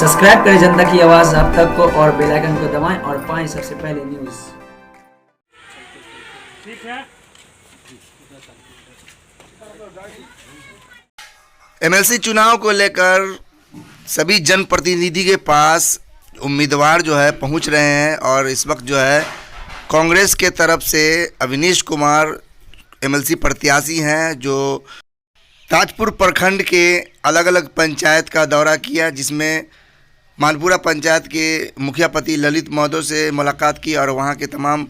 Subscribe करें जनता की आवाज़ आप तक को और बेल आइकन को दबाएं और पाएं सबसे पहले न्यूज़। ठीक है। एमएलसी चुनाव को लेकर सभी जनप्रतिनिधि के पास उम्मीदवार जो है पहुंच रहे हैं और इस वक्त जो है कांग्रेस के तरफ से अविनीश कुमार एमएलसी प्रत्याशी हैं जो ताजपुर प्रखंड के अलग अलग पंचायत का दौरा किया, जिसमें मानपुरा पंचायत के मुखिया पति ललित महोदय से मुलाकात की और वहां के तमाम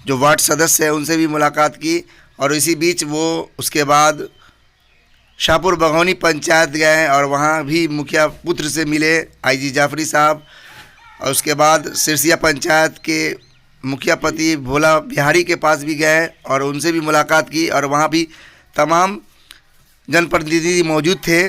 जो वार्ड सदस्य हैं उनसे भी मुलाकात की। और इसी बीच वो उसके बाद शाहपुर बघौनी पंचायत गए और वहाँ भी मुखिया पुत्र से मिले आईजी जाफरी साहब, और उसके बाद सिरसिया पंचायत के मुखिया पति भोला बिहारी के पास भी गए और उनसे भी मुलाकात की और वहाँ भी तमाम जनप्रतिनिधि मौजूद थे।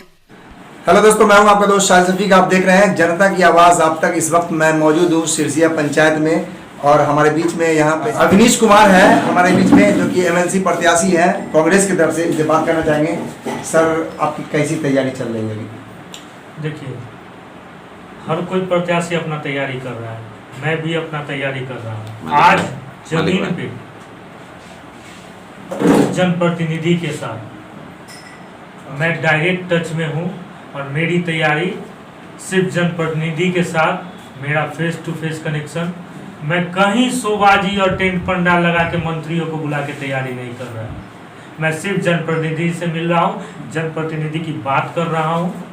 हेलो दोस्तों, मैं हूं आपका दोस्त शाहिद शफीक। आप देख रहे हैं जनता की आवाज़ आप तक। इस वक्त मैं मौजूद हूं सिरसिया पंचायत में और हमारे बीच में यहाँ पे अविनीश कुमार है हमारे बीच में, जो कि एमएलसी प्रत्याशी हैं कांग्रेस की तरफ से। इनसे बात करना चाहेंगे। सर, आपकी कैसी तैयारी चल रही है अभी? देखिए, हर कोई प्रत्याशी अपना तैयारी कर रहा है, मैं भी अपना तैयारी कर रहा हूँ। आज जमीन पे जनप्रतिनिधि के साथ मैं डायरेक्ट टच में हूँ और मेरी तैयारी सिर्फ जनप्रतिनिधि के साथ, मेरा फेस टू फेस कनेक्शन। मैं कहीं शोबाजी और टेंट पंडाल लगा के मंत्रियों को बुला के तैयारी नहीं कर रहा हूँ। मैं सिर्फ जनप्रतिनिधि से मिल रहा हूँ, जनप्रतिनिधि की बात कर रहा हूँ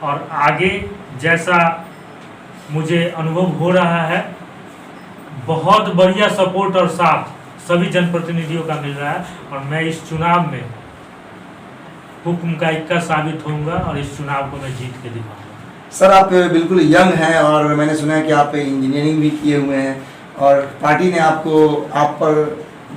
और आगे जैसा मुझे अनुभव हो रहा है, बहुत बढ़िया सपोर्ट और साथ सभी जनप्रतिनिधियों का मिल रहा है और मैं इस चुनाव में हुक्म का इक्का साबित होऊंगा और इस चुनाव को मैं जीत के दिखाऊंगा। सर, आप बिल्कुल यंग हैं और मैंने सुना है कि आप इंजीनियरिंग भी किए हुए हैं और पार्टी ने आप पर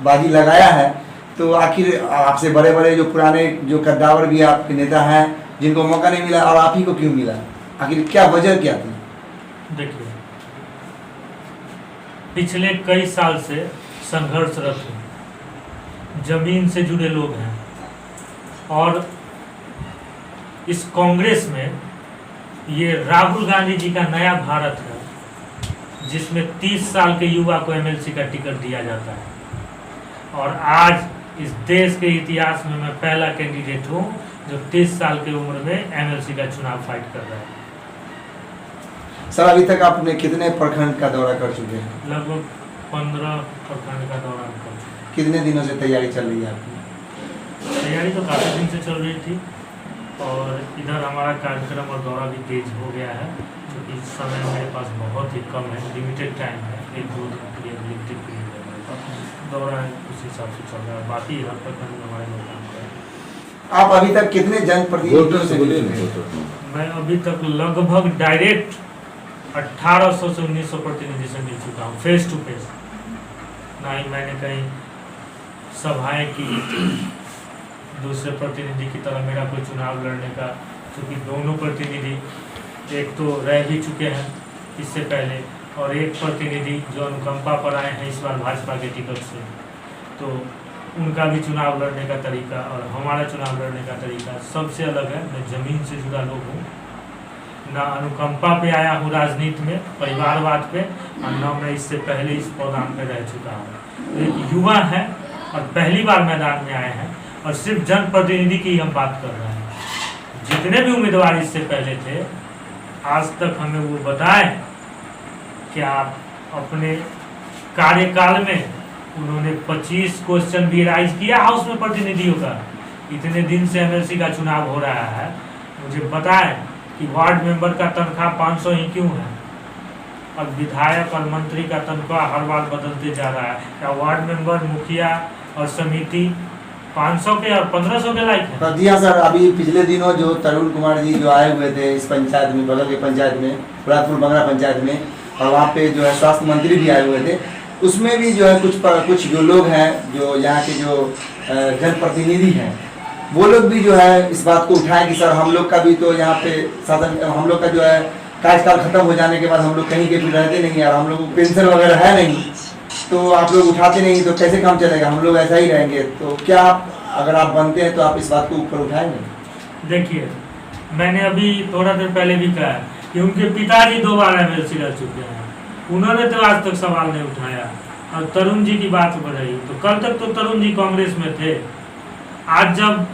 बाजी लगाया है, तो आखिर आपसे बड़े बड़े जो पुराने जो कद्दावर भी आपके नेता हैं जिनको मौका नहीं मिला और आप ही को क्यों मिला? आखिर क्या वजह क्या थी? देखिए, पिछले कई साल से संघर्षरत हूँ, जमीन से जुड़े लोग हैं और इस कांग्रेस में ये राहुल गांधी जी का नया भारत है जिसमें 30 साल के युवा को एमएलसी का टिकट दिया जाता है और आज इस देश के इतिहास में मैं पहला कैंडिडेट हूँ जो 30 साल की उम्र में एमएलसी का चुनाव फाइट कर रहा है। सर, अभी तक आपने कितने प्रखंड का दौरा कर चुके हैं? लगभग 15 प्रखंड का दौरा कर चुके हैं। कितने दिनों से तैयारी चल रही है आपकी? तैयारी तो काफ़ी दिन से चल रही थी और इधर हमारा कार्यक्रम और दौरा भी तेज हो गया है क्योंकि समय मेरे पास बहुत ही कम है, लिमिटेड टाइम है, 1-2 दिन के लिए लिमिटेड पीरियड है मेरे पास। दौरा उस हिसाब से चल रहा है, बाकी हर प्रखंड में हमारे लोग काम कर रहे हैं। आप अभी तक कितने जनप्रतिनिधियों से मिले हैं? मैं अभी तक लगभग डायरेक्ट 1800 से 1900 प्रतिनिधि से मिल चुका हूँ, फेस टू फेस। ना ही मैंने कहीं सभाएं की दूसरे प्रतिनिधि की तरह मेरा कोई चुनाव लड़ने का, क्योंकि दोनों प्रतिनिधि एक तो रह भी चुके हैं इससे पहले और एक प्रतिनिधि जो अनुकंपा पर आए हैं इस बार भाजपा के टिकट से, तो उनका भी चुनाव लड़ने का तरीका और हमारा चुनाव लड़ने का तरीका सबसे अलग है। मैं ज़मीन से जुड़ा लोग हूँ, ना अनुकंपा पे आया हूँ राजनीति में, परिवारवाद पे, और न मैं इससे पहले इस पौधान पे रह चुका हूँ। एक युवा है और पहली बार मैदान में आए हैं और सिर्फ जनप्रतिनिधि की हम बात कर रहे हैं। जितने भी उम्मीदवार इससे पहले थे आज तक हमें वो बताएं कि आप अपने कार्यकाल में उन्होंने 25 क्वेश्चन भी राइज किया हाउस में प्रतिनिधियों का। इतने दिन से एमएलसी का चुनाव हो रहा है, मुझे बताएं कि वार्ड मेंबर का तनख्वाह 500 ही क्यों है और विधायक और मंत्री का तनख्वाह हर बार बदलते जा रहा है। क्या वार्ड मेंबर, मुखिया और समिति 500 के और 1500 के लायक है? जी हाँ सर, अभी पिछले दिनों जो तरुण कुमार जी जो आए हुए थे इस पंचायत में, बगल के पंचायत में, बुरादपुर बंगरा पंचायत में, और वहाँ पे जो है स्वास्थ्य मंत्री भी आए हुए थे, उसमें भी जो है कुछ जो लोग हैं जो यहाँ के जो जनप्रतिनिधि हैं वो लोग भी जो है इस बात को उठाएं कि सर हम लोग का भी तो यहाँ पे साधन, हम लोग का जो है कार्यकाल खत्म हो जाने के बाद हम लोग कहीं के भी रहते नहीं यार, हम लोग को पेंशन वगैरह है नहीं, तो आप लोग उठाते नहीं तो कैसे काम चलेगा, हम लोग ऐसा ही रहेंगे। तो क्या आप अगर आप बनते हैं तो आप इस बात को ऊपर उठाएंगे? देखिए, मैंने अभी थोड़ा देर पहले भी कहा कि उनके पिताजी 2 बार एमएलसी रह चुके हैं, उन्होंने तो आज तक सवाल नहीं उठाया। और तरुण जी की बात बढ़ाई, तो कल तक तो तरुण जी कांग्रेस में थे, आज जब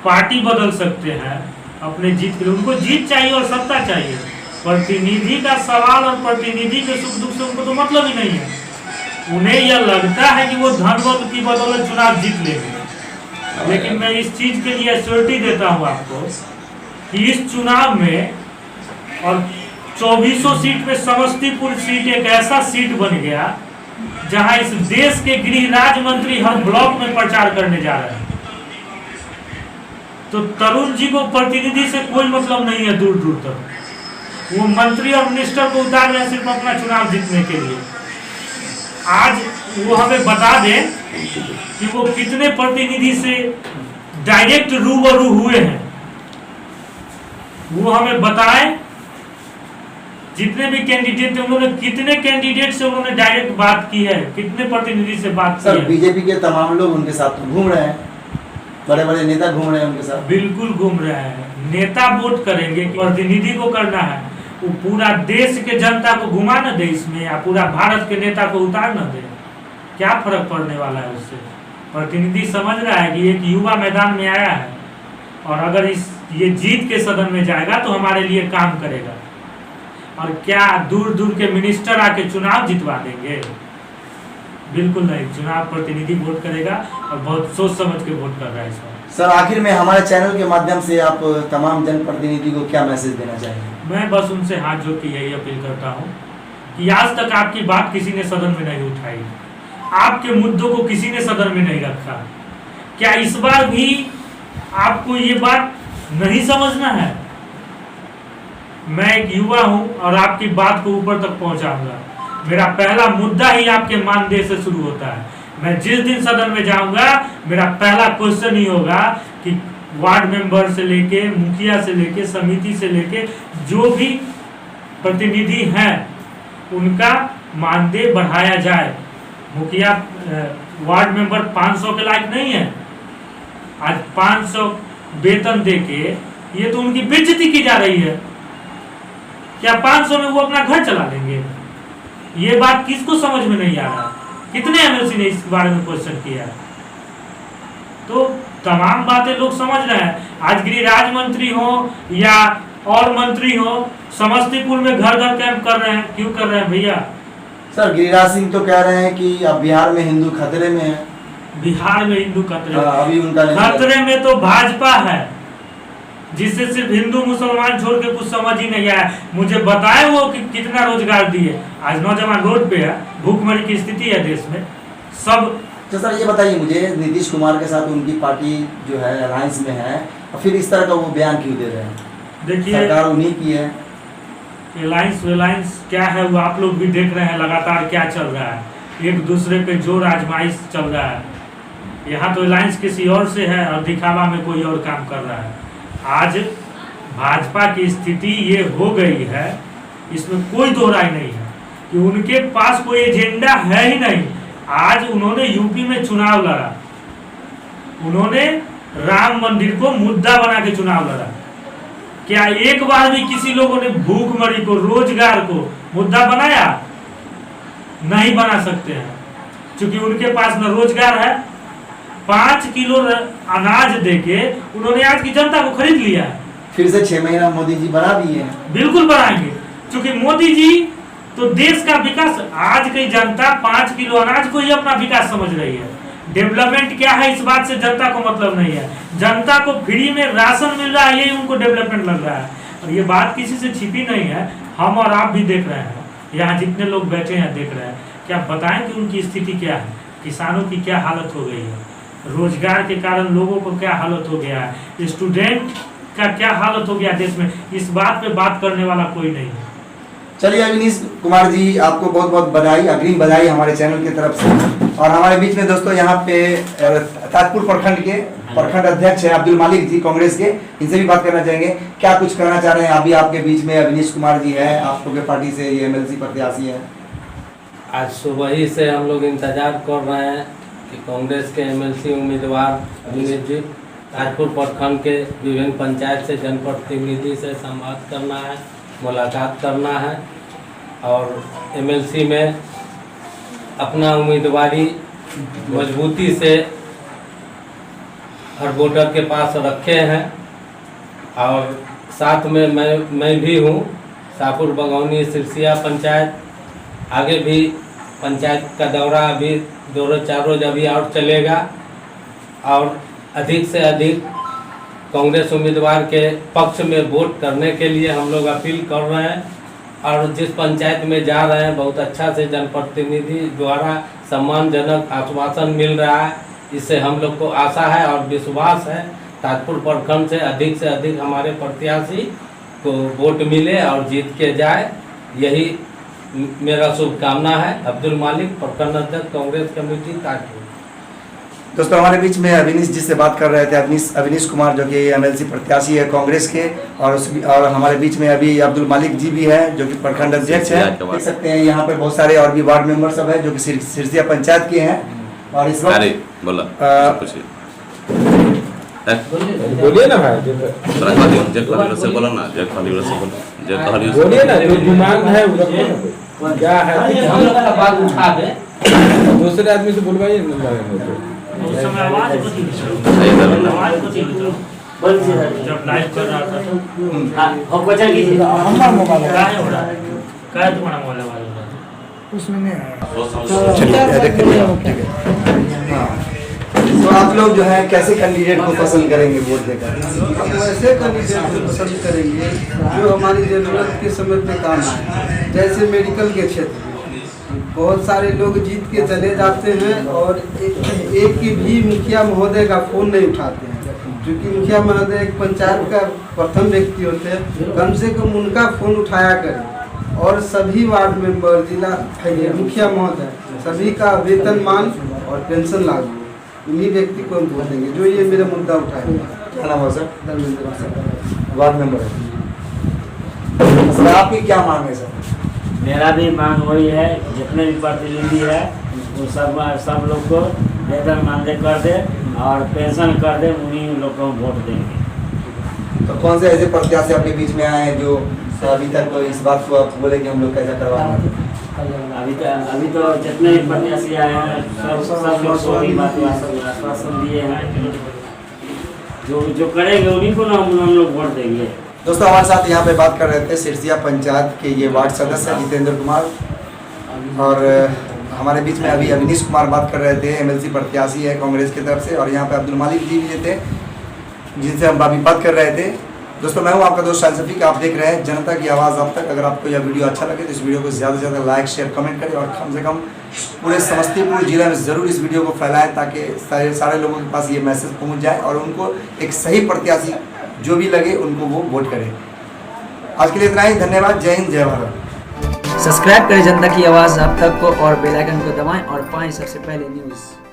पार्टी बदल सकते हैं अपने जीत के लिए, उनको जीत चाहिए और सत्ता चाहिए। प्रतिनिधि का सवाल और प्रतिनिधि के सुख दुख से उनको तो मतलब ही नहीं है। उन्हें यह लगता है कि वो धन बल की बदौलत चुनाव जीत लेंगे, लेकिन मैं इस चीज के लिए एश्योरिटी देता हूँ आपको कि इस चुनाव में और 2400 सीट में समस्तीपुर सीट एक ऐसा सीट बन गया जहां इस देश के गृह राज्य मंत्री हर ब्लॉक में प्रचार करने जा रहे हैं। तो तरुण जी को प्रतिनिधि से कोई मतलब नहीं है दूर दूर तक, वो मंत्री और मिनिस्टर को उतार रहे हैं सिर्फ अपना चुनाव जीतने के लिए। आज वो हमें बता दें कि वो कितने प्रतिनिधि से डायरेक्ट रूबरू हुए हैं, वो हमें बताएं। जितने भी कैंडिडेट थे उन्होंने कितने कैंडिडेट से उन्होंने डायरेक्ट बात की है, कितने प्रतिनिधि से बात की सर है? बीजेपी के तमाम लोग उनके साथ तो घूम रहे हैं, बड़े बड़े नेता घूम रहे हैं उनके साथ। बिल्कुल घूम रहे हैं। नेता वोट करेंगे, प्रतिनिधि को करना है, वो पूरा देश के जनता को घुमा न दे इसमें, या पूरा भारत के नेता को उतार न दे, क्या फर्क पड़ने वाला है उससे? प्रतिनिधि समझ रहा है कि एक युवा मैदान में आया है और अगर ये जीत के सदन में जाएगा तो हमारे लिए काम करेगा। और क्या दूर दूर के मिनिस्टर आके चुनाव जितवा देंगे? बिल्कुल नहीं। चुनाव प्रतिनिधि वोट करेगा और बहुत सोच समझ के वोट कर रहा है इस बार। सर आखिर में हमारे चैनल के माध्यम से आप तमाम जनप्रतिनिधि को क्या मैसेज देना चाहेंगे? मैं बस उनसे हाथ जोड़ के यही अपील करता हूँ कि आज तक आपकी बात किसी ने सदन में नहीं उठाई, आपके मुद्दों को किसी ने सदन में नहीं रखा। क्या इस बार भी आपको ये बात नहीं समझना है? मैं एक युवा हूं और आपकी बात को ऊपर तक पहुंचाऊंगा। मेरा पहला मुद्दा ही आपके मानदेय से शुरू होता है। मैं जिस दिन सदन में जाऊंगा मेरा पहला क्वेश्चन ही होगा कि वार्ड मेंबर से लेके मुखिया से लेके समिति से लेके जो भी प्रतिनिधि हैं उनका मानदेय बढ़ाया जाए। मुखिया वार्ड मेंबर 500 के लायक नहीं है, आज 500 वेतन देके ये तो उनकी बेइज्जती की जा रही है। क्या 500 में वो अपना घर चला लेंगे? ये बात किसको समझ में नहीं आ रहा? कितने एमएलसी ने इस बारे में क्वेश्चन किया? तो तमाम बातें लोग समझ रहे हैं। आज गृह राज्य मंत्री हो या और मंत्री हो समस्तीपुर में घर घर कैंप कर रहे हैं। क्यों कर रहे हैं भैया? सर गिरिराज सिंह तो कह रहे हैं कि अब बिहार में हिंदू खतरे में है। बिहार में हिंदू खतरे में? अभी उनका खतरे में तो भाजपा है, जिससे सिर्फ हिंदू मुसलमान छोड़ के कुछ समझ ही नहीं आया। मुझे बताए वो कि कितना रोजगार दिए। आज नौजवान रोड पे है, भूखमरी की स्थिति है देश में सब। तो सर ये बताइए मुझे, नीतीश कुमार के साथ उनकी पार्टी जो है अलायंस में है, और फिर इस तरह का वो बयान क्यों दे रहे हैं? देखिए सरकार उन्हीं की है। अलायंस क्या है वो आप लोग भी देख रहे हैं लगातार क्या चल रहा है। एक दूसरे पे जोर आजमाइश चल रहा है। यहाँ तो अलायंस किसी और से है और दिखावा में कोई और काम कर रहा है। आज भाजपा की स्थिति ये हो गई है, इसमें कोई दो राय नहीं है कि उनके पास कोई एजेंडा है ही नहीं। आज उन्होंने यूपी में चुनाव लड़ा, उन्होंने राम मंदिर को मुद्दा बना के चुनाव लड़ा। क्या एक बार भी किसी लोगों ने भूखमरी को, रोजगार को मुद्दा बनाया? नहीं बना सकते हैं, क्योंकि उनके पास न रोजगार है। 5 किलो अनाज देके उन्होंने आज की जनता को खरीद लिया है। फिर से 6 महीना मोदी जी बढ़ा दिए हैं। बिल्कुल बढ़ाएंगे, क्योंकि मोदी जी तो देश का विकास, आज की जनता 5 किलो अनाज को ही अपना विकास समझ रही है। डेवलपमेंट क्या है इस बात से जनता को मतलब नहीं है। जनता को फ्री में राशन मिल रहा है, यही उनको डेवलपमेंट लग रहा है। और ये बात किसी से छिपी नहीं है, हम और आप भी देख रहे हैं, यहाँ जितने लोग बैठे हैं देख रहे हैं। क्या बताएं कि उनकी स्थिति क्या है? किसानों की क्या हालत हो गई है, रोजगार के कारण लोगों को क्या हालत हो गया है, स्टूडेंट का क्या हालत हो गया देश में। इस बात पे बात करने वाला कोई नहीं है। चलिए अविनीश कुमार जी, आपको बहुत बहुत बधाई, अग्रिम बधाई हमारे चैनल की तरफ से। और हमारे बीच में दोस्तों यहाँ पे ताजपुर प्रखंड के प्रखंड अध्यक्ष हैं अब्दुल मालिक जी कांग्रेस के, इनसे भी बात करना चाहेंगे। क्या कुछ कहना चाह रहे हैं? अभी आपके बीच में अविनीश कुमार जी है, आप लोग के पार्टी से ये एमएलसी प्रत्याशी है। आज सुबह ही से हम लोग इंतजार कर रहे हैं कि कांग्रेस के एमएलसी उम्मीदवार अविनीश जी ताजपुर प्रखंड के विभिन्न पंचायत से जनप्रतिनिधि से संवाद करना है मुलाकात करना है और एमएलसी में अपना उम्मीदवारी मजबूती से हर वोटर के पास रखे हैं। और साथ में मैं भी हूँ। शाहपुर बगौनी सिरसिया पंचायत, आगे भी पंचायत का दौरा अभी 2-4 रोज अभी और चलेगा और अधिक से अधिक कांग्रेस उम्मीदवार के पक्ष में वोट करने के लिए हम लोग अपील कर रहे हैं। और जिस पंचायत में जा रहे हैं बहुत अच्छा से जनप्रतिनिधि द्वारा सम्मानजनक आश्वासन मिल रहा है। इससे हम लोग को आशा है और विश्वास है ताजपुर प्रखंड से अधिक हमारे प्रत्याशी को वोट मिले और जीत के जाए, यही मेरा शुभकामना है। अब्दुल मालिक, प्रखंड अध्यक्ष कांग्रेस कमेटी ताजपुर। दोस्तों हमारे बीच में अविनीश जी से बात कर रहे थे, अविनीश कुमार जो कि एमएलसी प्रत्याशी है कांग्रेस के, और हमारे बीच में अभी अब्दुल मालिक जी भी है जो कि प्रखंड अध्यक्ष है। देख सकते हैं यहाँ पे बहुत सारे और भी वार्ड मेंबर सब है जो कि सिरसिया पंचायत के हैं। और इस वक्त बोलिए ना भाई, बोलिए ना, जो डिमांड है क्या है, हम लोग का बात उठा दे, दूसरे आदमी से बुलवाइए। उस समय आवाज जब लाइव कर रहा था तो हमारा मोबाइल है, क्या हो रहा है, क्या तुम्हारा मोबाइल आवाज हो रहा था? उसमें नहीं है। तो आप लोग जो है कैसे कैंडिडेट को पसंद करेंगे वोट देकर? हम वैसे कैंडिडेट को पसंद करेंगे जो हमारी ज़रूरत के समय पे काम आए। जैसे मेडिकल के क्षेत्र में बहुत सारे लोग जीत के चले जाते हैं और एक की भी मुखिया महोदय का फ़ोन नहीं उठाते हैं, क्योंकि मुखिया महोदय एक पंचायत का प्रथम व्यक्ति होते हैं। कम से कम उनका फ़ोन उठाया करें और सभी वार्ड मेंबर, जिला मुखिया महोदय सभी का वेतनमान और पेंशन लागू, इन्हीं व्यक्ति को हम वोट देंगे जो ये मेरा मुद्दा उठाएंगे। क्या नाम है sir? Dharmendra sir, ward member है सर। आपकी क्या मांग है सर? मेरा भी मांग वही है, जितने भी प्रतिनिधि है वो सब लोग को वेतन मानदेय कर दे और पेंशन कर दे, उन्हीं लोग को वोट देंगे। तो कौन से ऐसे प्रत्याशी आपके बीच में आए हैं जो अभी तक इस बात को आप बोले कि हम लोग कैसा करवाएंगे? अभी तो जितने भी प्रत्याशी आए हैं सब लोग को वही बात आश्वासन दिए हैं, जो करेंगे उन्हीं को हम लोग वोट देंगे। दोस्तों हमारे साथ यहाँ पे बात कर रहे थे सिरसिया पंचायत के ये वार्ड सदस्य जितेंद्र कुमार, और हमारे बीच में अभी अविनीश कुमार बात कर रहे थे, एमएलसी प्रत्याशी है कांग्रेस की तरफ से, और यहाँ पे अब्दुल मालिक जी भी थे जिनसे हम अभी बात कर रहे थे। दोस्तों मैं हूँ आपका दोस्त शाहिल शफीक, आप देख रहे हैं जनता की आवाज़ अब तक। अगर आपको यह वीडियो अच्छा लगे तो इस वीडियो को ज़्यादा से ज़्यादा लाइक, शेयर, कमेंट करें और कम से कम पूरे समस्तीपुर जिले में ज़रूर इस वीडियो को फैलाएं ताकि सारे लोगों के पास ये मैसेज पहुँच जाए और उनको एक सही प्रत्याशी जो भी लगे उनको वो वोट करें। आज के लिए इतना ही, धन्यवाद, जय हिंद, जय भारत। सब्सक्राइब करें जनता की आवाज़ अब तक को और बेल आइकन को दबाएं और पाएं सबसे पहले न्यूज़।